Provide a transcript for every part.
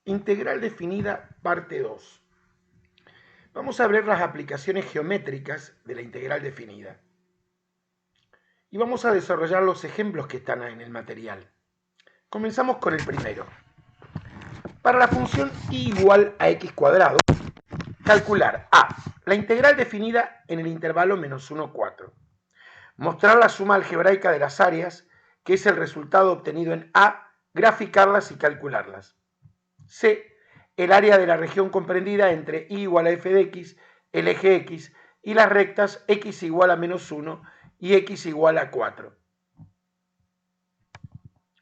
Integral definida, parte 2. Vamos a ver las aplicaciones geométricas de la integral definida. Y vamos a desarrollar los ejemplos que están en el material. Comenzamos con el primero. Para la función y igual a x cuadrado, calcular a. La integral definida en el intervalo menos 1, 4. Mostrar la suma algebraica de las áreas, que es el resultado obtenido en A, graficarlas y calcularlas. C. El área de la región comprendida entre y igual a f de x, el eje x, y las rectas x igual a menos 1 y x igual a 4.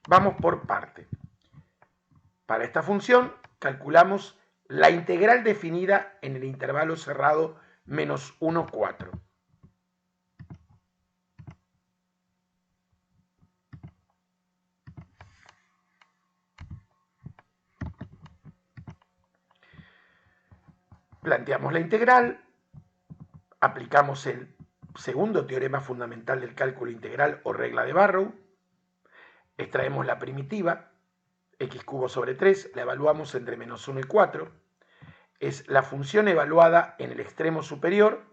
Vamos por parte. Para esta función calculamos la integral definida en el intervalo cerrado menos 1, 4. Planteamos la integral, aplicamos el segundo teorema fundamental del cálculo integral o regla de Barrow, extraemos la primitiva, x cubo sobre 3, la evaluamos entre menos 1 y 4, es la función evaluada en el extremo superior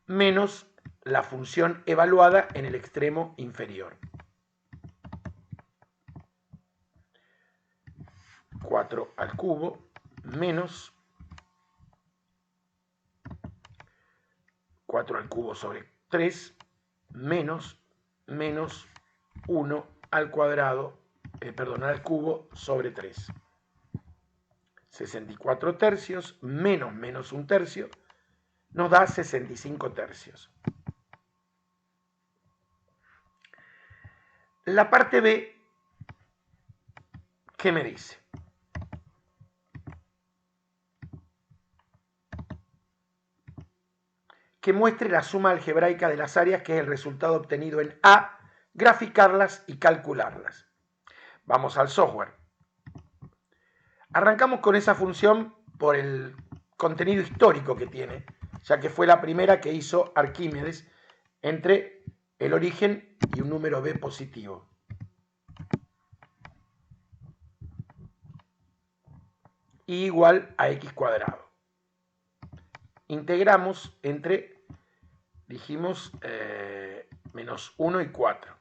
menos la función evaluada en el extremo inferior. 4 al cubo menos 4 al cubo sobre 3 menos 1 al cuadrado, al cubo sobre 3. 64 tercios menos 1 tercio nos da 65 tercios. La parte B, ¿qué me dice? Que muestre la suma algebraica de las áreas, que es el resultado obtenido en A, graficarlas y calcularlas. Vamos al software. Arrancamos con esa función por el contenido histórico que tiene, ya que fue la primera que hizo Arquímedes entre el origen y un número b positivo. Y igual a x cuadrado. Integramos entre, dijimos, menos 1 y 4.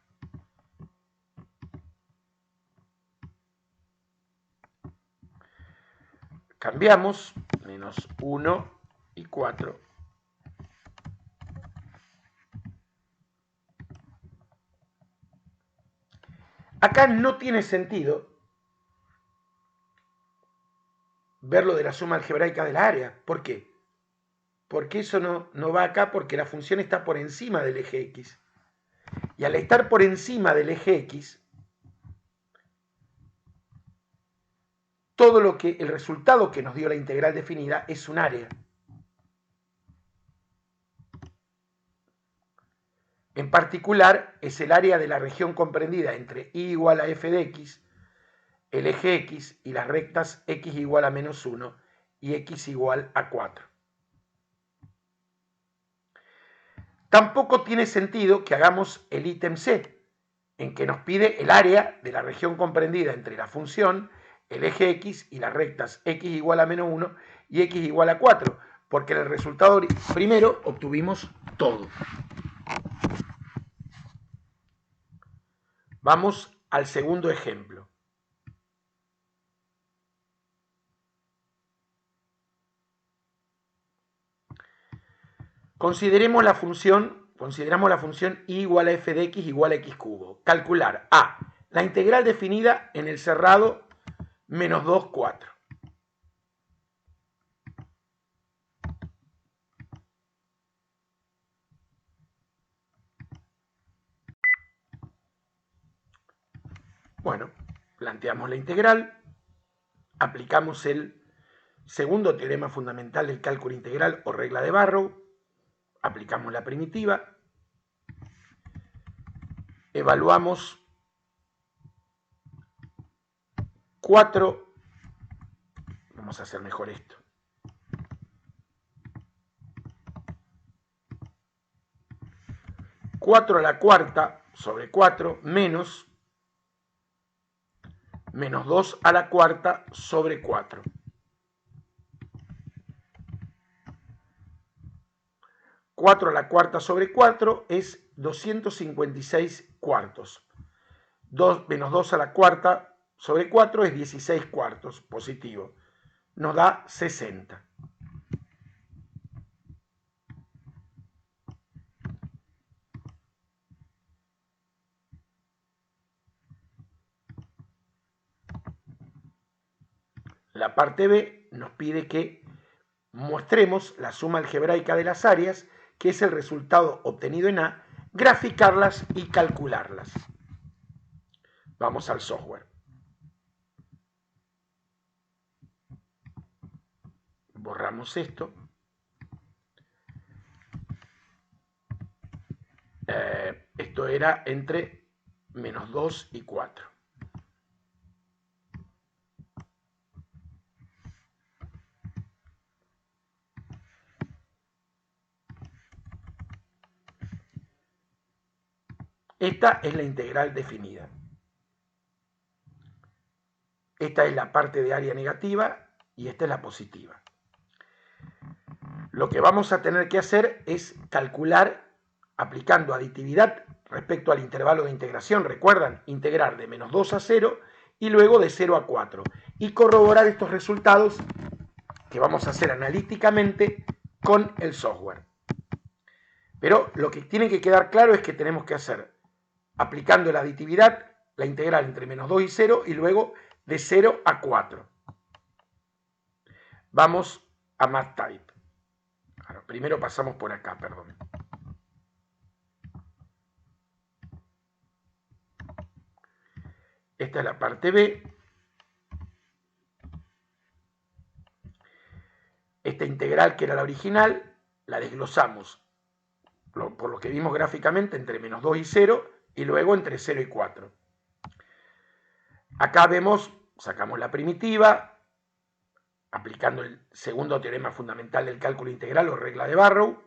Cambiamos, menos 1 y 4. Acá no tiene sentido ver lo de la suma algebraica de la área. ¿Por qué? Porque eso no va acá, porque la función está por encima del eje x. Y al estar por encima del eje x, todo lo que el resultado que nos dio la integral definida es un área. En particular, es el área de la región comprendida entre y igual a f de x, el eje x y las rectas x igual a menos 1 y x igual a 4. Tampoco tiene sentido que hagamos el ítem C, en que nos pide el área de la región comprendida entre la función, el eje x y las rectas x igual a menos 1 y x igual a 4, porque en el resultado primero obtuvimos todo. Vamos al segundo ejemplo. Consideramos la función y igual a f de x igual a x cubo. Calcular a. La integral definida en el cerrado menos 2, 4. Bueno, planteamos la integral, aplicamos el segundo teorema fundamental del cálculo integral o regla de Barrow, aplicamos la primitiva, evaluamos 4, vamos a hacer mejor esto, 4 a la cuarta sobre 4 menos menos 2 a la cuarta sobre 4. 4 a la cuarta sobre 4 es 256 cuartos. Menos 2 a la cuarta sobre 4 es 16 cuartos, positivo. Nos da 60. La parte B nos pide que mostremos la suma algebraica de las áreas, que es el resultado obtenido en A, graficarlas y calcularlas. Vamos al software. Borramos esto. Esto era entre menos 2 y 4. Esta es la integral definida. Esta es la parte de área negativa y esta es la positiva. Lo que vamos a tener que hacer es calcular, aplicando aditividad respecto al intervalo de integración. ¿Recuerdan? Integrar de menos 2 a 0 y luego de 0 a 4. Y corroborar estos resultados que vamos a hacer analíticamente con el software. Pero lo que tiene que quedar claro es que tenemos que hacer, aplicando la aditividad, la integral entre menos 2 y 0 y luego de 0 a 4. Vamos a MathType. Primero pasamos por acá, perdón. Esta es la parte B. Esta integral, que era la original, la desglosamos, por lo que vimos gráficamente, entre menos 2 y 0, y luego entre 0 y 4. Acá vemos, sacamos la primitiva, aplicando el segundo teorema fundamental del cálculo integral o regla de Barrow,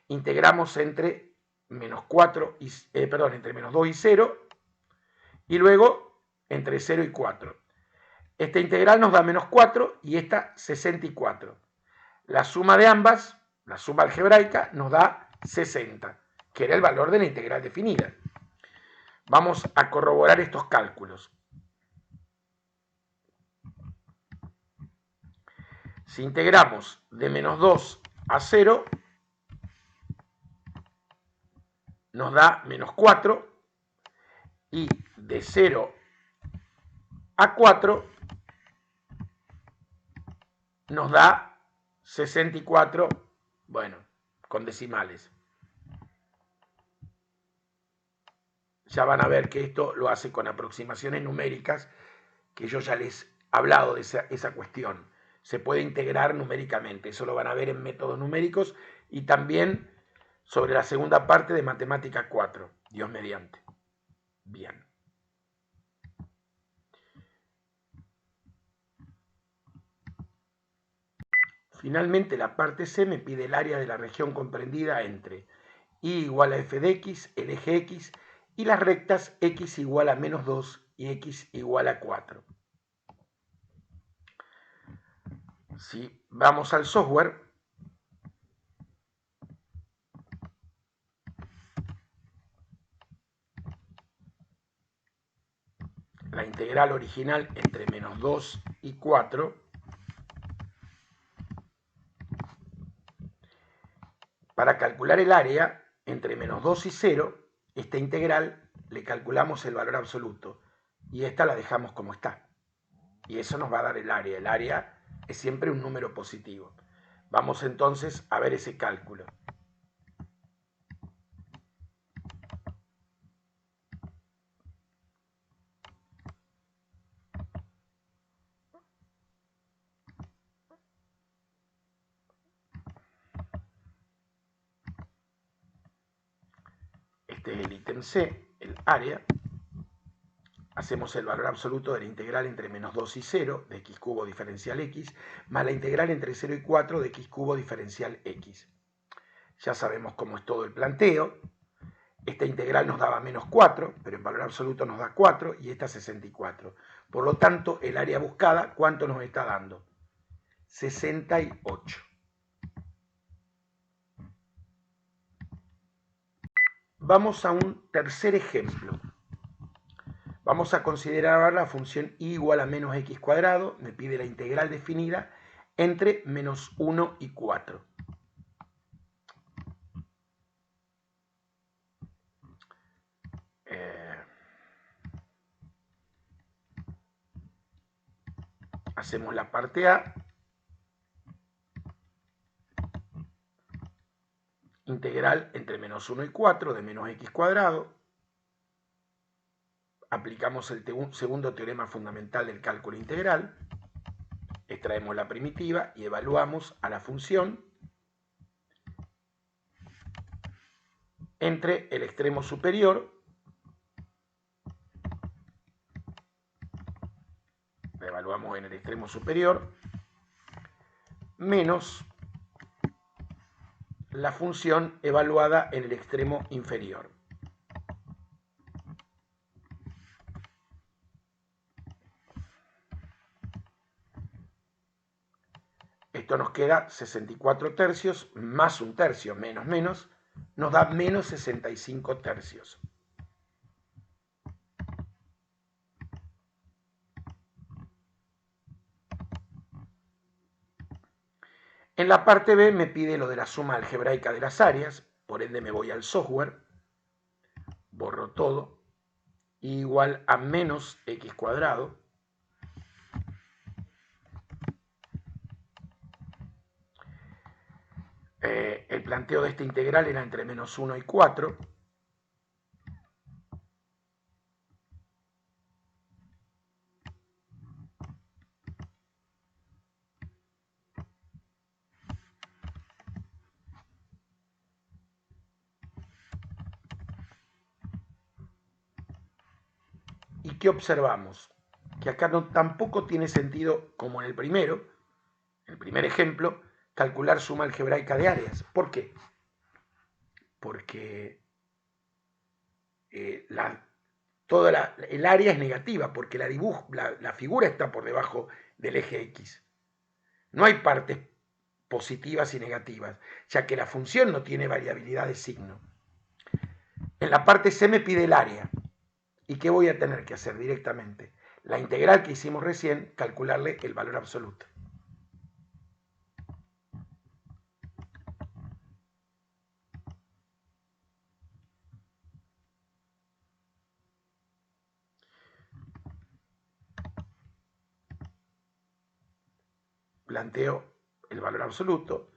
integramos entre menos 4 y, entre menos 2 y 0, y luego entre 0 y 4. Esta integral nos da menos 4 y esta 64. La suma de ambas, la suma algebraica, nos da 60, que era el valor de la integral definida. Vamos a corroborar estos cálculos. Si integramos de menos 2 a 0, nos da menos 4, y de 0 a 4 nos da 64, bueno, con decimales. Ya van a ver que esto lo hace con aproximaciones numéricas, que yo ya les he hablado de esa cuestión. Se puede integrar numéricamente, eso lo van a ver en métodos numéricos y también sobre la segunda parte de Matemática 4, Dios mediante. Bien. Finalmente, la parte C me pide el área de la región comprendida entre y igual a f de x, el eje x, y las rectas x igual a menos 2 y x igual a 4. Si vamos al software, la integral original entre menos 2 y 4, para calcular el área entre menos 2 y 0, esta integral le calculamos el valor absoluto y esta la dejamos como está. Y eso nos va a dar el área. El área es siempre un número positivo. Vamos entonces a ver ese cálculo. Este es el ítem C, el área. Hacemos el valor absoluto de la integral entre menos 2 y 0 de x cubo diferencial x, más la integral entre 0 y 4 de x cubo diferencial x. Ya sabemos cómo es todo el planteo. Esta integral nos daba menos 4, pero en valor absoluto nos da 4 y esta 64. Por lo tanto, el área buscada, ¿cuánto nos está dando? 68. Vamos a un tercer ejemplo. Vamos a considerar ahora la función y igual a menos x cuadrado. Me pide la integral definida entre menos 1 y 4. Hacemos la parte A. Integral entre menos 1 y 4 de menos x cuadrado. Aplicamos el segundo teorema fundamental del cálculo integral. Extraemos la primitiva y evaluamos a la función entre el extremo superior, la evaluamos en el extremo superior, menos la función evaluada en el extremo inferior. Esto nos queda 64 tercios más un tercio menos menos, nos da menos 65 tercios. En la parte B me pide lo de la suma algebraica de las áreas, por ende me voy al software, borro todo, igual a menos x cuadrado, el planteo de esta integral era entre menos 1 y 4, ¿y qué observamos? Que acá tampoco tiene sentido, como en el primero, el primer ejemplo, calcular suma algebraica de áreas. ¿Por qué? Porque el área es negativa, porque la figura está por debajo del eje X. No hay partes positivas y negativas, ya que la función no tiene variabilidad de signo. En la parte C me pide el área. ¿Y qué voy a tener que hacer directamente? La integral que hicimos recién, calcularle el valor absoluto. Planteo el valor absoluto,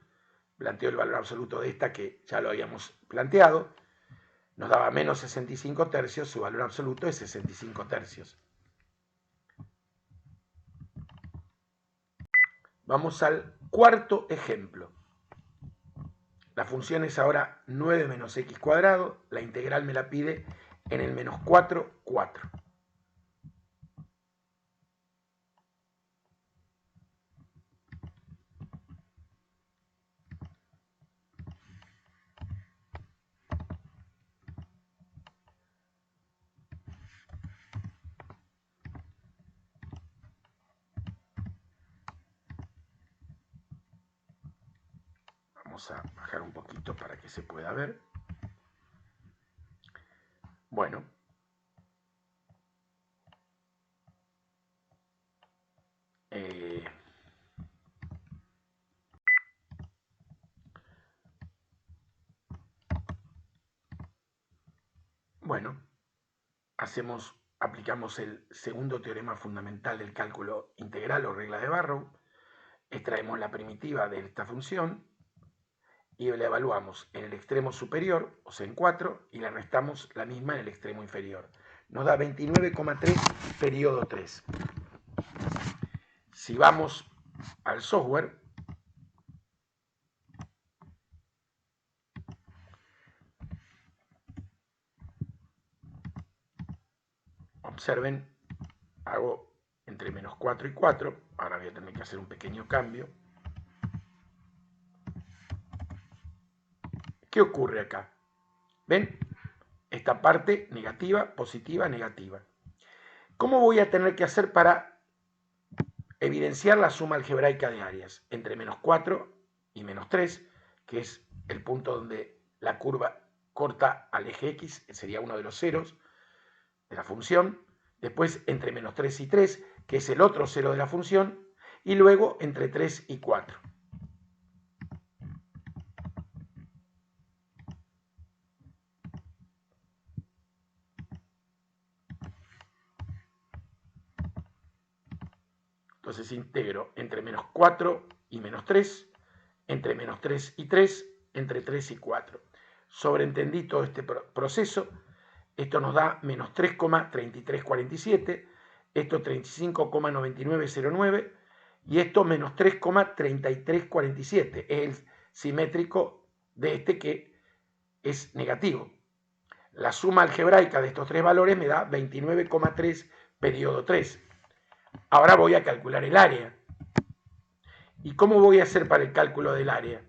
planteo el valor absoluto de esta que ya lo habíamos planteado, nos daba menos 65 tercios, su valor absoluto es 65 tercios. Vamos al cuarto ejemplo. La función es ahora 9 menos x cuadrado, la integral me la pide en el menos 4, 4. Vamos a bajar un poquito para que se pueda ver. Bueno. Bueno, aplicamos el segundo teorema fundamental del cálculo integral o regla de Barrow, extraemos la primitiva de esta función y la evaluamos en el extremo superior, o sea en 4, y le restamos la misma en el extremo inferior. Nos da 29,3 periodo 3. Si vamos al software, observen, hago entre menos 4 y 4, ahora voy a tener que hacer un pequeño cambio. ¿Qué ocurre acá? ¿Ven? esta parte negativa, positiva, negativa. ¿Cómo voy a tener que hacer para evidenciar la suma algebraica de áreas? Entre menos 4 y menos 3, que es el punto donde la curva corta al eje X, sería uno de los ceros de la función. Después entre menos 3 y 3, que es el otro cero de la función. Y luego entre 3 y 4. Entonces integro entre menos 4 y menos 3, entre menos 3 y 3, entre 3 y 4. Sobreentendí todo este proceso. Esto nos da menos 3,3347, esto 35,9909 y esto menos 3,3347. Es el simétrico de este que es negativo. La suma algebraica de estos tres valores me da 29,3 periodo 3. Ahora voy a calcular el área. ¿Y cómo voy a hacer para el cálculo del área?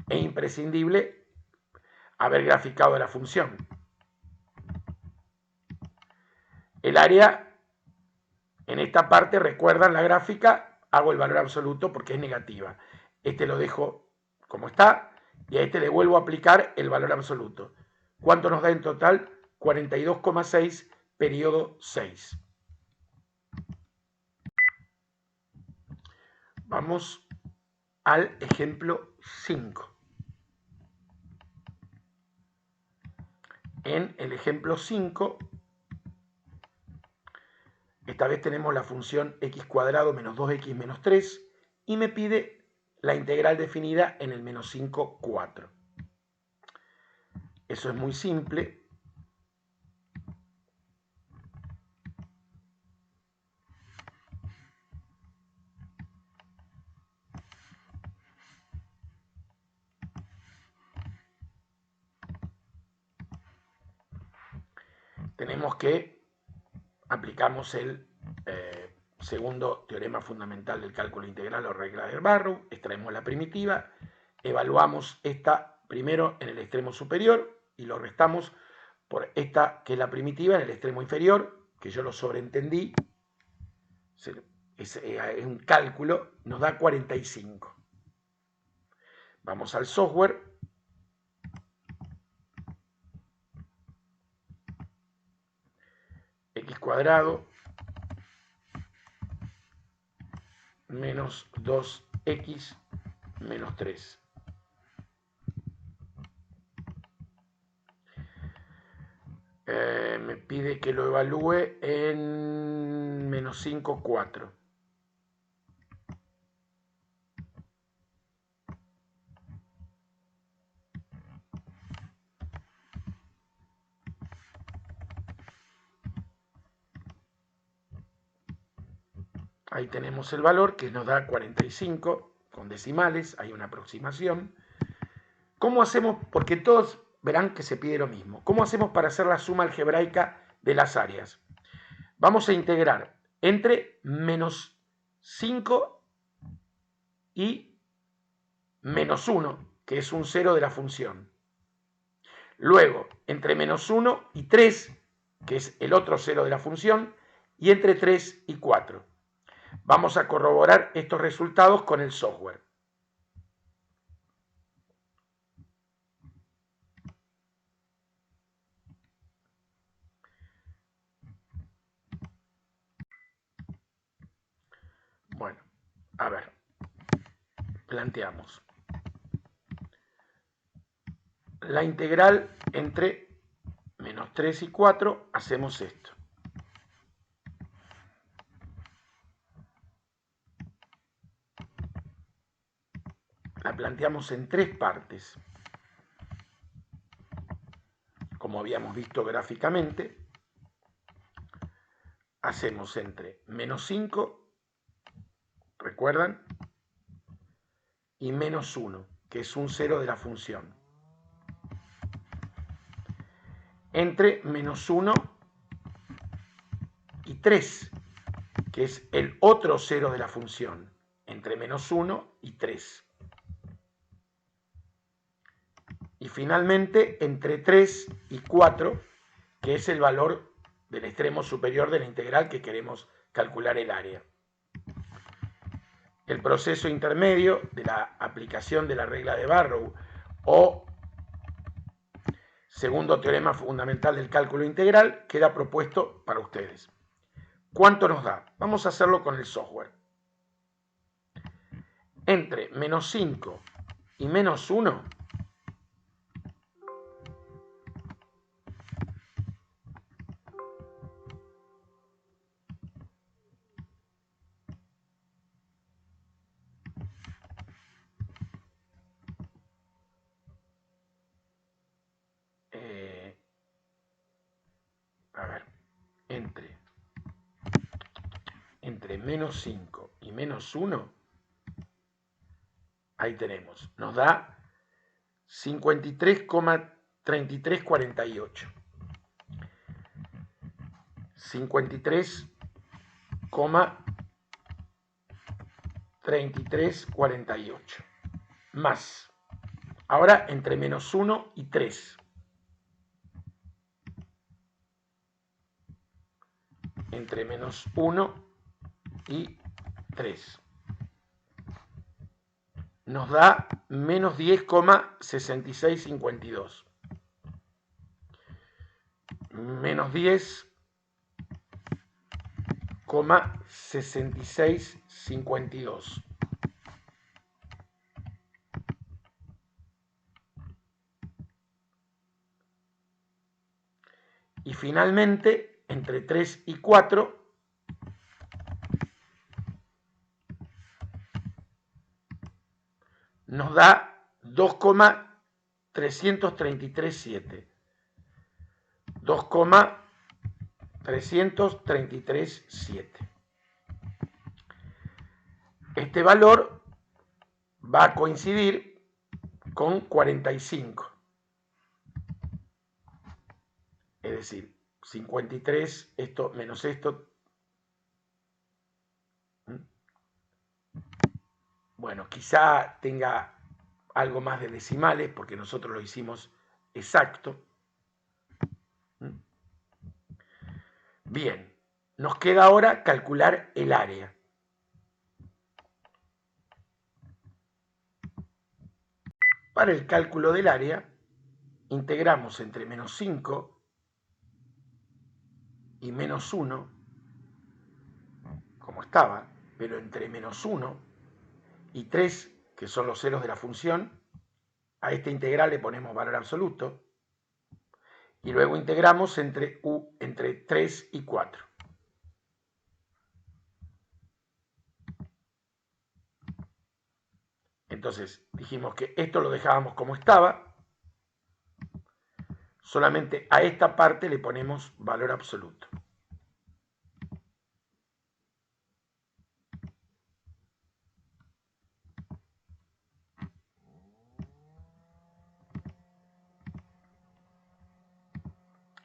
Es imprescindible haber graficado la función. El área, en esta parte, recuerdan la gráfica, hago el valor absoluto porque es negativa. Este lo dejo como está y a este le vuelvo a aplicar el valor absoluto. ¿Cuánto nos da en total? 42,6 periodo 6. Vamos al ejemplo 5. En el ejemplo 5, esta vez tenemos la función x cuadrado menos 2x menos 3 y me pide la integral definida en el menos 5, 4. Eso es muy simple. Tenemos que aplicamos el segundo teorema fundamental del cálculo integral o regla de Barrow, extraemos la primitiva, evaluamos esta primero en el extremo superior y lo restamos por esta que es la primitiva en el extremo inferior, que yo lo sobreentendí, es un cálculo, nos da 45. Vamos al software. X cuadrado menos 2x menos 3. Me pide que lo evalúe en menos 5, 4. Ahí tenemos el valor que nos da 45 con decimales, hay una aproximación. ¿Cómo hacemos? Porque todos verán que se pide lo mismo. ¿Cómo hacemos para hacer la suma algebraica de las áreas? Vamos a integrar entre menos 5 y menos 1, que es un cero de la función. Luego, entre menos 1 y 3, que es el otro cero de la función, y entre 3 y 4. Vamos a corroborar estos resultados con el software. Bueno, a ver, planteamos. La integral entre menos 3 y 4, hacemos esto. La planteamos en tres partes, como habíamos visto gráficamente. Hacemos entre menos 5, ¿recuerdan? Y menos 1, que es un cero de la función. Entre menos 1 y 3, que es el otro cero de la función. Entre menos 1 y 3. Y finalmente entre 3 y 4, que es el valor del extremo superior de la integral que queremos calcular el área. El proceso intermedio de la aplicación de la regla de Barrow o segundo teorema fundamental del cálculo integral queda propuesto para ustedes. ¿Cuánto nos da? Vamos a hacerlo con el software. Entre menos 5 y menos 1, entre menos 5 y menos 1, ahí tenemos, nos da 53,3348. 53,3348. Más. Ahora entre menos 1 y 3. Entre menos 1 y 3. Nos da menos 10,6652. Menos 10,6652. Y finalmente, entre 3 y 4, nos da 2,3337. 2,3337. Este valor va a coincidir con 45. Es decir, 53, esto menos esto. Bueno, quizá tenga algo más de decimales porque nosotros lo hicimos exacto. Bien, nos queda ahora calcular el área. Para el cálculo del área, integramos entre menos 5 y menos 1, como estaba, pero entre menos 1 y 3, que son los ceros de la función, a esta integral le ponemos valor absoluto, y luego integramos entre 3 y 4. Entonces dijimos que esto lo dejábamos como estaba, solamente a esta parte le ponemos valor absoluto.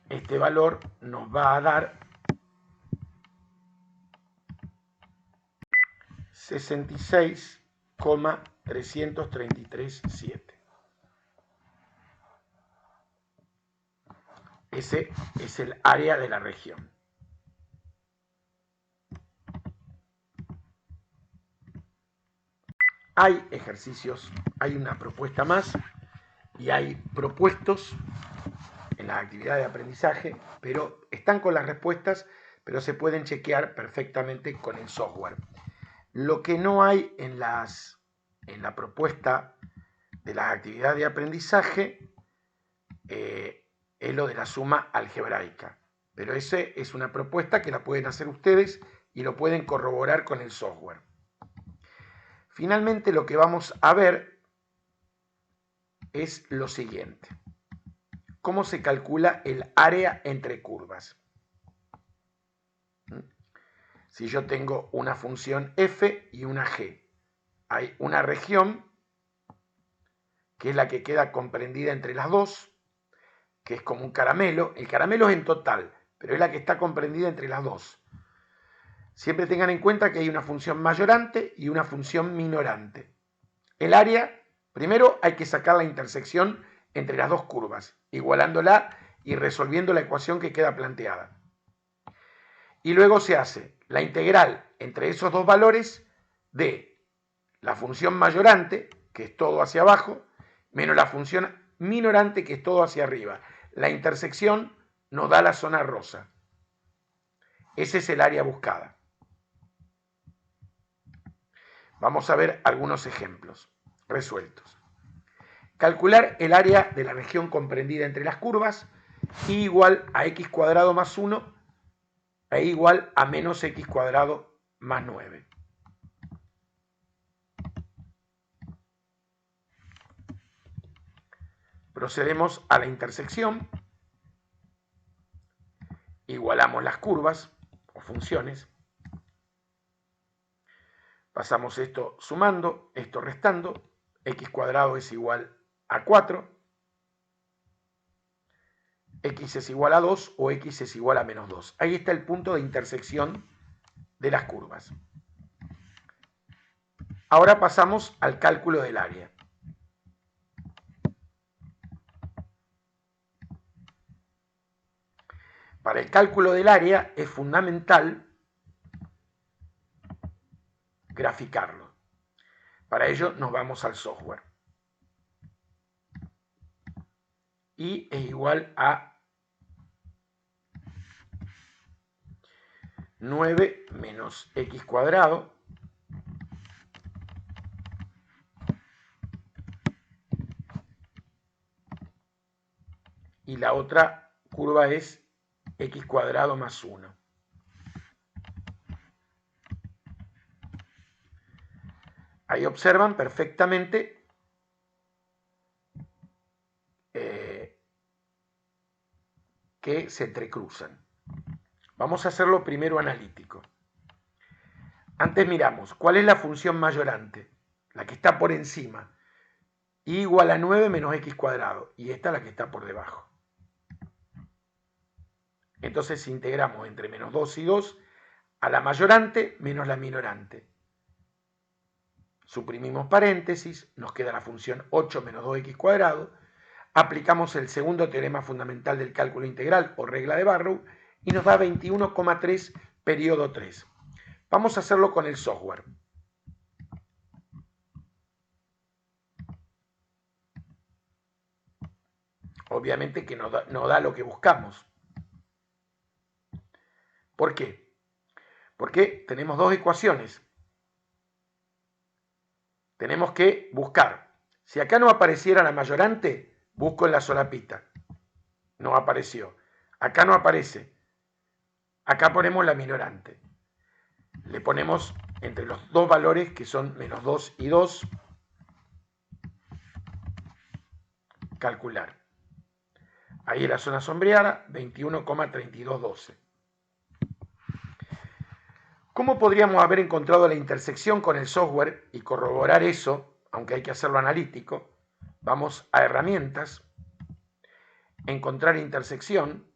Este valor nos va a dar 66,3337. Ese es el área de la región. Hay ejercicios, hay una propuesta más y hay propuestos en las actividades de aprendizaje, pero están con las respuestas, pero se pueden chequear perfectamente con el software. Lo que no hay en la propuesta de las actividades de aprendizaje es lo de la suma algebraica, pero esa es una propuesta que la pueden hacer ustedes y lo pueden corroborar con el software. Finalmente, lo que vamos a ver es lo siguiente. ¿Cómo se calcula el área entre curvas? Si yo tengo una función f y una g, hay una región que es la que queda comprendida entre las dos, que es como un caramelo. El caramelo es en total, pero es la que está comprendida entre las dos. Siempre tengan en cuenta que hay una función mayorante y una función minorante. El área, primero hay que sacar la intersección entre las dos curvas, igualándola y resolviendo la ecuación que queda planteada. Y luego se hace la integral entre esos dos valores de la función mayorante, que es todo hacia abajo, menos la función minorante, que es todo hacia arriba. La intersección nos da la zona rosa. Ese es el área buscada. Vamos a ver algunos ejemplos resueltos. Calcular el área de la región comprendida entre las curvas, y igual a x cuadrado más 1 e igual a menos x cuadrado más 9. Procedemos a la intersección, igualamos las curvas o funciones, pasamos esto sumando, esto restando, x cuadrado es igual a 4, x es igual a 2 o x es igual a menos 2. Ahí está el punto de intersección de las curvas. Ahora pasamos al cálculo del área. Para el cálculo del área es fundamental graficarlo. Para ello nos vamos al software. Y es igual a 9 menos x cuadrado y la otra curva es x cuadrado más 1. Ahí observan perfectamente que se entrecruzan. Vamos a hacerlo primero analítico. Antes miramos, ¿cuál es la función mayorante? La que está por encima. Y igual a 9 menos x cuadrado. Y esta es la que está por debajo. Entonces integramos entre menos 2 y 2 a la mayorante menos la minorante. Suprimimos paréntesis, nos queda la función 8 menos 2x cuadrado. Aplicamos el segundo teorema fundamental del cálculo integral o regla de Barrow y nos da 21,3 periodo 3. Vamos a hacerlo con el software. Obviamente que no da lo que buscamos. ¿Por qué? Porque tenemos dos ecuaciones. Tenemos que buscar. Si acá no apareciera la mayorante, busco en la solapita. No apareció. Acá no aparece. Acá ponemos la minorante. Le ponemos entre los dos valores que son menos 2 y 2. Calcular. Ahí en la zona sombreada, 21,3212. ¿Cómo podríamos haber encontrado la intersección con el software y corroborar eso, aunque hay que hacerlo analítico? Vamos a herramientas, encontrar intersección.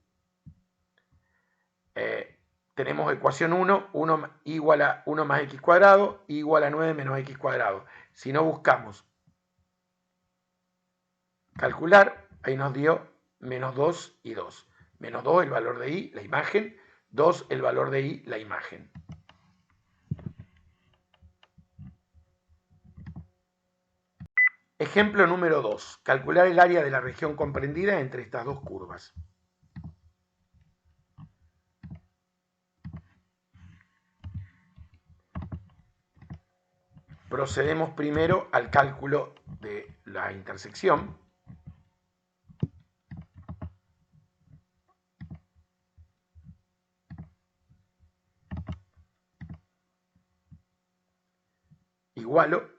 Tenemos ecuación 1, 1 igual a 1 más x cuadrado, igual a 9 menos x cuadrado. Si no buscamos calcular, ahí nos dio menos 2 y 2. Menos 2 el valor de y, la imagen, 2 el valor de y, la imagen. Ejemplo número 2. Calcular el área de la región comprendida entre estas dos curvas. Procedemos primero al cálculo de la intersección. Igualo,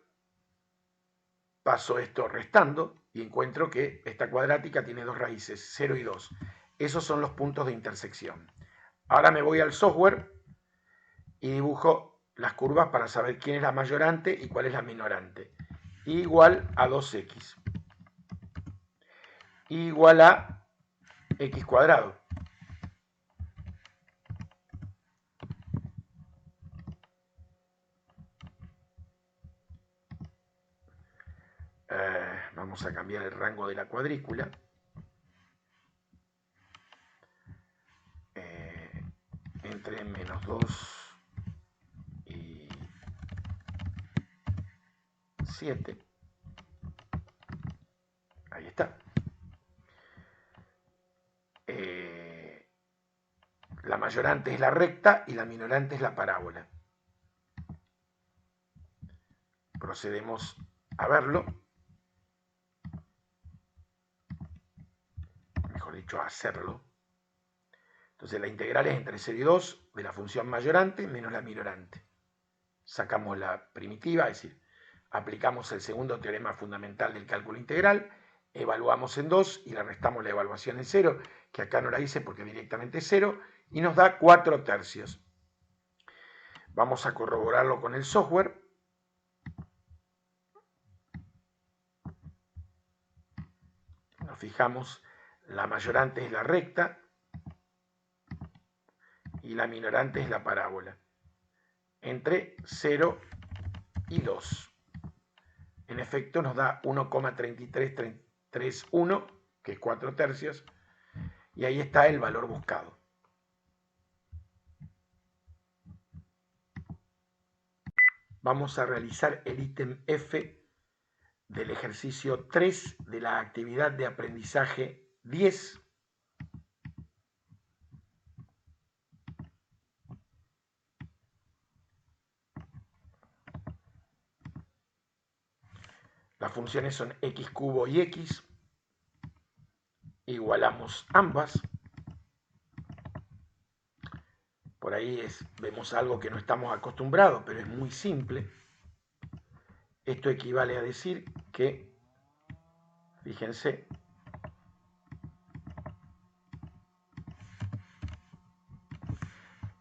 paso esto restando y encuentro que esta cuadrática tiene dos raíces, 0 y 2. Esos son los puntos de intersección. Ahora me voy al software y dibujo las curvas para saber quién es la mayorante y cuál es la minorante. Igual a 2x. Igual a x cuadrado. Vamos a cambiar el rango de la cuadrícula. Entre menos 2 y 7. Ahí está. La mayorante es la recta y la minorante es la parábola. Procedemos a verlo. Mejor dicho, a hacerlo. Entonces la integral es entre 0 y 2 de la función mayorante menos la minorante. Sacamos la primitiva, es decir, aplicamos el segundo teorema fundamental del cálculo integral, evaluamos en 2 y le restamos la evaluación en 0, que acá no la hice porque directamente es 0, y nos da 4 tercios. Vamos a corroborarlo con el software. Nos fijamos, la mayorante es la recta y la minorante es la parábola, entre 0 y 2. En efecto nos da 1,3331, que es 4 tercios, y ahí está el valor buscado. Vamos a realizar el ítem F del ejercicio 3 de la actividad de aprendizaje 10. Las funciones son x cubo y x. Igualamos ambas. Por ahí vemos algo que no estamos acostumbrados, pero es muy simple. Esto equivale a decir que, fíjense,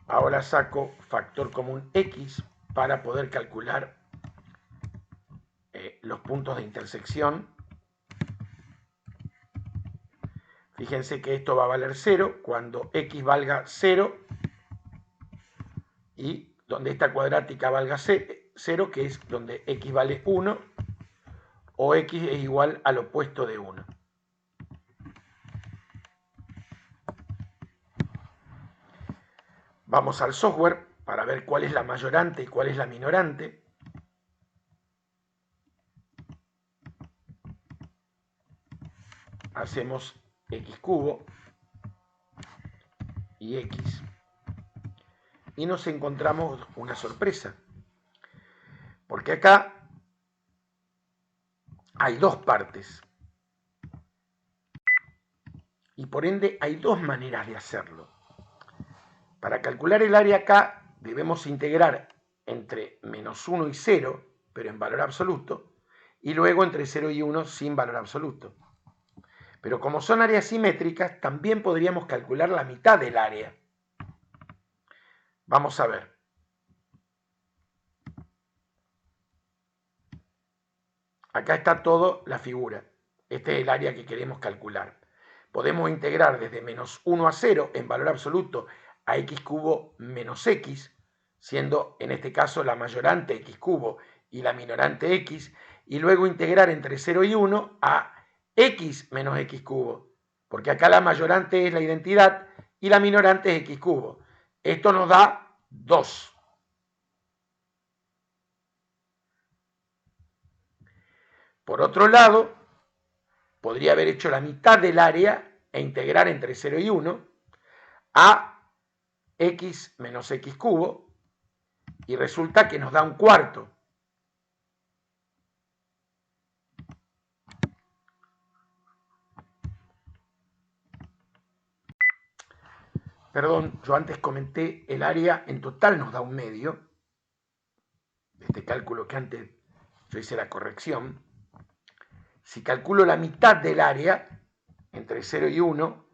ahora saco factor común x para poder calcular los puntos de intersección. Fíjense que esto va a valer 0 cuando x valga 0 y donde esta cuadrática valga 0, que es donde x vale 1 o x es igual al opuesto de 1. Vamos al software para ver cuál es la mayorante y cuál es la minorante. Hacemos x cubo y x. Y nos encontramos una sorpresa. Porque acá hay dos partes. Y por ende hay dos maneras de hacerlo. Para calcular el área acá debemos integrar entre menos 1 y 0, pero en valor absoluto, y luego entre 0 y 1 sin valor absoluto. Pero como son áreas simétricas, también podríamos calcular la mitad del área. Vamos a ver. Acá está toda la figura. Este es el área que queremos calcular. Podemos integrar desde menos 1 a 0 en valor absoluto a x cubo menos x, siendo en este caso la mayorante x cubo y la minorante x, y luego integrar entre 0 y 1 a x menos x cubo, porque acá la mayorante es la identidad y la minorante es x cubo. Esto nos da 2. Por otro lado, podría haber hecho la mitad del área e integrar entre 0 y 1 a x menos x cubo, y resulta que nos da un cuarto. Perdón, yo antes comenté el área en total nos da un medio. Este cálculo que antes yo hice la corrección. Si calculo la mitad del área, entre 0 y 1,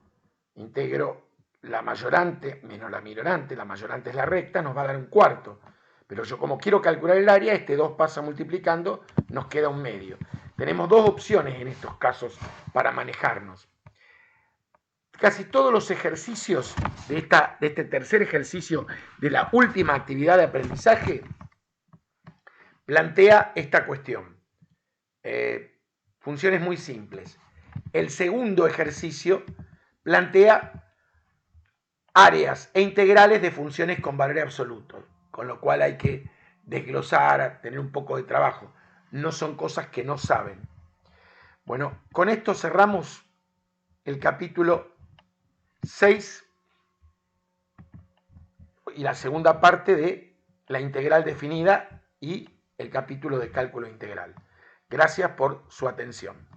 integro la mayorante menos la minorante, la mayorante es la recta, nos va a dar un cuarto. Pero yo como quiero calcular el área, este 2 pasa multiplicando, nos queda un medio. Tenemos dos opciones en estos casos para manejarnos. Casi todos los ejercicios de este tercer ejercicio de la última actividad de aprendizaje plantea esta cuestión. funciones muy simples. El segundo ejercicio plantea áreas e integrales de funciones con valor absoluto, con lo cual hay que desglosar, tener un poco de trabajo. No son cosas que no saben. Bueno, con esto cerramos el capítulo 6 y la segunda parte de la integral definida y el capítulo de cálculo integral. Gracias por su atención.